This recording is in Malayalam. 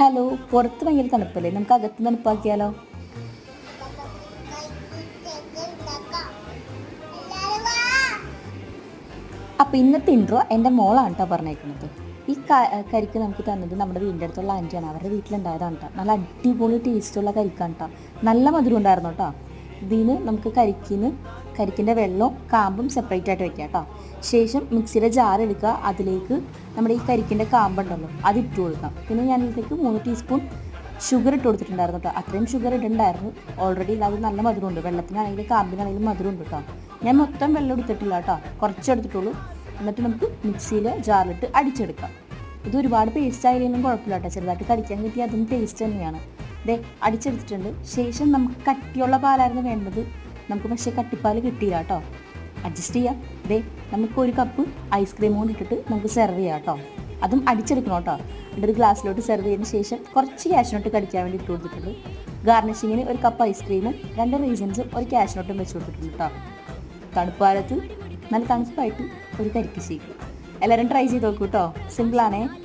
ഹലോ, പുറത്ത് ഭയങ്കര തണുപ്പല്ലേ? നമുക്ക് അകത്ത് തണുപ്പാക്കിയാലോ? അപ്പോൾ ഇന്നത്തെ ഇൻട്രോ എൻ്റെ മോളാണ് കേട്ടോ പറഞ്ഞേക്കുന്നത്. ഈ കരിക്ക് നമുക്ക് തന്നത് നമ്മുടെ വീടിൻ്റെ അടുത്തുള്ള ആൻറ്റിയാണ്. അവരുടെ വീട്ടിലുണ്ടായതാണ് കേട്ടോ. നല്ല അടിപൊളി ടേസ്റ്റുള്ള കരിക്കാണ് കേട്ടോ. നല്ല മധുരം ഉണ്ടായിരുന്നു കേട്ടോ. ഇതിന് നമുക്ക് കരിക്കിൻ്റെ വെള്ളവും കാമ്പും സെപ്പറേറ്റ് ആയിട്ട് വെക്കാം കേട്ടോ. ശേഷം മിക്സിയുടെ ജാർ എടുക്കുക, അതിലേക്ക് നമ്മുടെ ഈ കരിക്കിൻ്റെ കാമ്പുണ്ടല്ലോ അത് ഇട്ട് കൊടുക്കാം. പിന്നെ ഞാൻ ഇതിലേക്ക് 3 ടീസ്പൂൺ ഷുഗർ ഇട്ട് കൊടുത്തിട്ടുണ്ടായിരുന്നു കേട്ടോ. അത്രയും ഷുഗർ ഇട്ടുണ്ടായിരുന്നു. ഓൾറെഡി അത് നല്ല മധുരമുണ്ട്. വെള്ളത്തിനാണെങ്കിലും കാമ്പിനാണെങ്കിലും മധുരമുണ്ട് കേട്ടോ. ഞാൻ മൊത്തം വെള്ളം എടുത്തിട്ടില്ല കേട്ടോ, കുറച്ച് എടുത്തിട്ടുള്ളൂ. എന്നിട്ട് നമുക്ക് മിക്സിയിൽ ജാറിലിട്ട് അടിച്ചെടുക്കാം. ഇത് ഒരുപാട് പേസ്റ്റ് ആയാലും കുഴപ്പമില്ല കേട്ടോ. ചെറുതായിട്ട് കടിക്കാൻ കിട്ടിയാൽ അതും ടേസ്റ്റ് തന്നെയാണ്. ഇതേ അടിച്ചെടുത്തിട്ടുണ്ട്. ശേഷം നമുക്ക് കട്ടിയുള്ള പാലായിരുന്നു വേണ്ടത്. നമുക്ക് പക്ഷേ കട്ടിപ്പാൽ കിട്ടിയില്ല കേട്ടോ. അഡ്ജസ്റ്റ് ചെയ്യാം. ഇതേ നമുക്ക് 1 കപ്പ് ഐസ്ക്രീം കൊണ്ട് ഇട്ടിട്ട് നമുക്ക് സെർവ് ചെയ്യാം കേട്ടോ. അതും അടിച്ചെടുക്കണം കേട്ടോ. ഒരു ഗ്ലാസ്സിലോട്ട് സെർവ് ചെയ്തതിന് ശേഷം കുറച്ച് ക്യാഷ്നട്ട് കടിക്കാൻ വേണ്ടി ഇട്ട് കൊടുത്തിട്ടുണ്ട്. ഗാർണിഷിങ്ങിന് 1 കപ്പ് ഐസ്ക്രീമും 2 റീസൻസും 1 ക്യാഷ്നട്ടും വെച്ച് കൊടുത്തിട്ടുണ്ട് കേട്ടോ. തണുപ്പാലത്ത് നല്ല തണുപ്പായിട്ട് ഒരു കരിക്ക് ഷേക്ക്. എല്ലാവരും ട്രൈ ചെയ്ത് നോക്കൂ കേട്ടോ. സിമ്പിളാണേ.